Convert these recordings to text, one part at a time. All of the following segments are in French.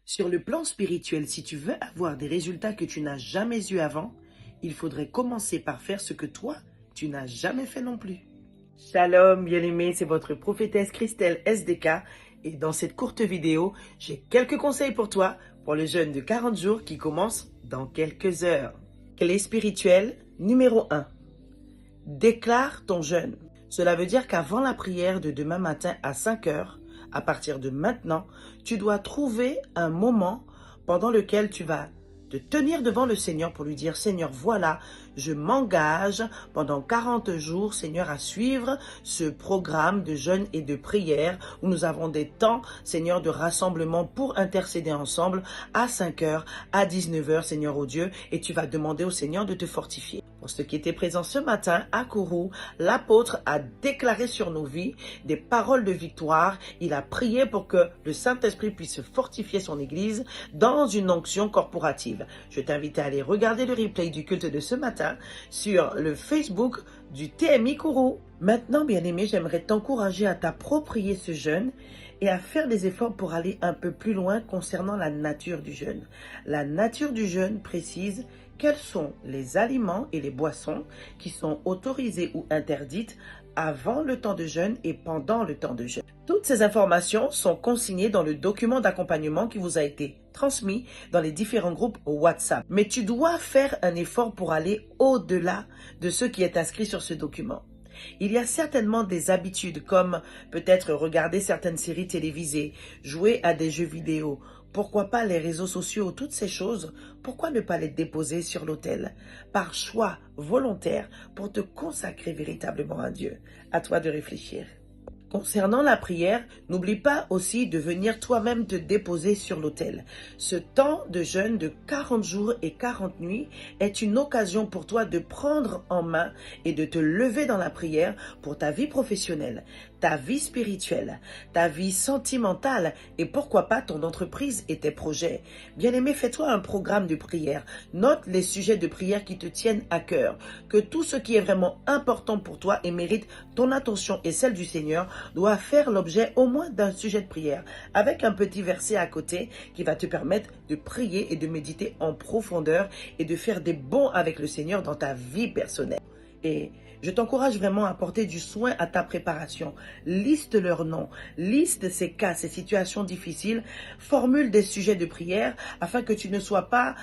Sur le plan spirituel, si tu veux avoir des résultats que tu n'as jamais eus avant, il faudrait commencer par faire ce que toi, tu n'as jamais fait non plus. Shalom, bien-aimés, c'est votre prophétesse Christelle SDK et dans cette courte vidéo, j'ai quelques conseils pour toi pour le jeûne de 40 jours qui commence dans quelques heures. Clé spirituelle numéro 1. Déclare ton jeûne. Cela veut dire qu'avant la prière de demain matin à 5 heures, à partir de maintenant, tu dois trouver un moment pendant lequel tu vas te tenir devant le Seigneur pour lui dire: Seigneur, voilà, je m'engage pendant 40 jours, Seigneur, à suivre ce programme de jeûne et de prière où nous avons des temps, Seigneur, de rassemblement pour intercéder ensemble à 5 heures, à 19 heures, Seigneur, oh Dieu, et tu vas demander au Seigneur de te fortifier. Pour ceux qui étaient présents ce matin à Kourou, l'apôtre a déclaré sur nos vies des paroles de victoire. Il a prié pour que le Saint-Esprit puisse fortifier son Église dans une onction corporative. Je t'invite à aller regarder le replay du culte de ce matin sur le Facebook du TMI Kourou. Maintenant, bien-aimé, j'aimerais t'encourager à t'approprier ce jeûne et à faire des efforts pour aller un peu plus loin concernant la nature du jeûne. La nature du jeûne précise quels sont les aliments et les boissons qui sont autorisés ou interdites avant le temps de jeûne et pendant le temps de jeûne. Toutes ces informations sont consignées dans le document d'accompagnement qui vous a été transmis dans les différents groupes WhatsApp. Mais tu dois faire un effort pour aller au-delà de ce qui est inscrit sur ce document. Il y a certainement des habitudes comme peut-être regarder certaines séries télévisées, jouer à des jeux vidéo, pourquoi pas les réseaux sociaux, toutes ces choses, pourquoi ne pas les déposer sur l'autel par choix volontaire pour te consacrer véritablement à Dieu? À toi de réfléchir. Concernant la prière, n'oublie pas aussi de venir toi-même te déposer sur l'autel. Ce temps de jeûne de 40 jours et 40 nuits est une occasion pour toi de prendre en main et de te lever dans la prière pour ta vie professionnelle, ta vie spirituelle, ta vie sentimentale et pourquoi pas ton entreprise et tes projets. Bien-aimé, fais-toi un programme de prière. Note les sujets de prière qui te tiennent à cœur. Que tout ce qui est vraiment important pour toi et mérite ton attention et celle du Seigneur doit faire l'objet au moins d'un sujet de prière, avec un petit verset à côté qui va te permettre de prier et de méditer en profondeur et de faire des bons avec le Seigneur dans ta vie personnelle. Et je t'encourage vraiment à porter du soin à ta préparation. Liste leurs noms, liste ces cas, ces situations difficiles, formule des sujets de prière afin que tu ne sois pas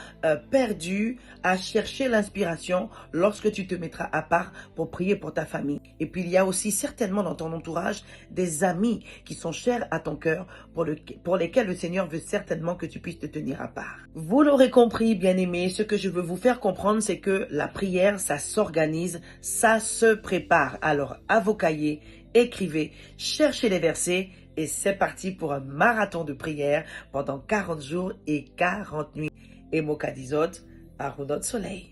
perdu à chercher l'inspiration lorsque tu te mettras à part pour prier pour ta famille. Et puis il y a aussi certainement dans ton entourage des amis qui sont chers à ton cœur pour lesquels le Seigneur veut certainement que tu puisses te tenir à part. Vous l'aurez compris, bien-aimés, ce que je veux vous faire comprendre, c'est que la prière, ça s'organise, ça se prépare. Alors, à vos cahiers, écrivez, cherchez les versets et c'est parti pour un marathon de prière pendant 40 jours et 40 nuits. Et Mokadizot, Arunot Soleil.